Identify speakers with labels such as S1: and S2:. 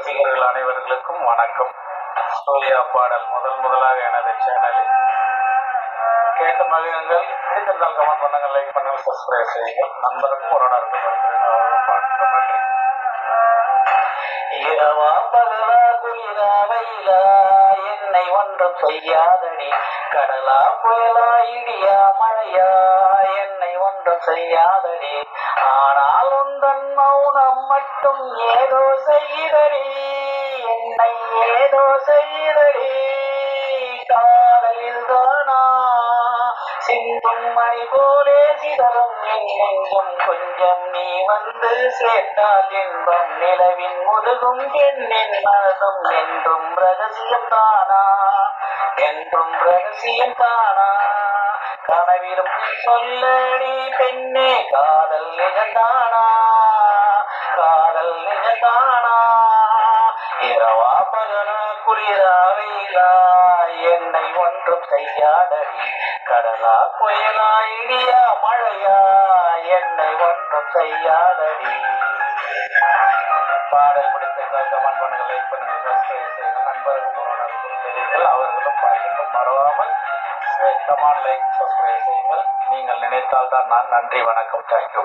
S1: ரசிகர்கள் அனைவர்களுக்கும் வணக்கம். சூர்யா பாடல் முதலாக எனது சேனலில் கேட்ட மகிழுங்கள். பிடித்திருந்தால் கமெண்ட் பண்ணுங்கள், லைக் பண்ணுங்கள், சப்ஸ்கிரைப் செய்யுங்கள். நண்பருக்கும் உறவினருக்கும் நன்றி. இரவா பகலா குளிரா வெயிலா என்னை ஒன்றும் செய்யாதடி, கடலா புயலா இடியா மழையா என்னை ஒன்றும் செய்யாதடி, ஆனால் உந்தன் மௌனம் மட்டும் ஏதோ செய்தடி, என்னை ஏதோ செய்தடி. காதலில் தானா சிந்தும் மணி போலே சிதறும் என் நெஞ்சும், கொஞ்சம் நீ வந்து சேர்த்தால் இன்பம், நிலவின் முதுகும் பெண்ணின் மனதும் என்றும் ரகசியம் தானா, என்றும் ரகசியம் தானா. கனவிலும் சொல்லடி பெண்ணே, காதல் நிஜந்தானா, காதல் நிஜந்தானா. இரவா பகலா குளிரா வெயிலா என்னை ஒன்றும் செய்யாதடி, கடலா புயலா இடியா மழையா என்னை ஒன்றும் செய்யாதடி. பாடல் பிடித்திருந்தால் கமெண்ட் பண்ணுங்கள், லைக் பண்ணுங்கள், சப்ஸ்கிரைப் செய்யுங்கள். நண்பருக்கும் உறவினருக்கும் தெரியுங்கள், அவர்களும் பார்க்கட்டும். மறவாமல் கமெண்ட், லைக், சப்ஸ்கிரைப் செய்யுங்கள். நீங்கள் நினைத்தால் தான் நான். நன்றி, வணக்கம், தேங்க்யூ.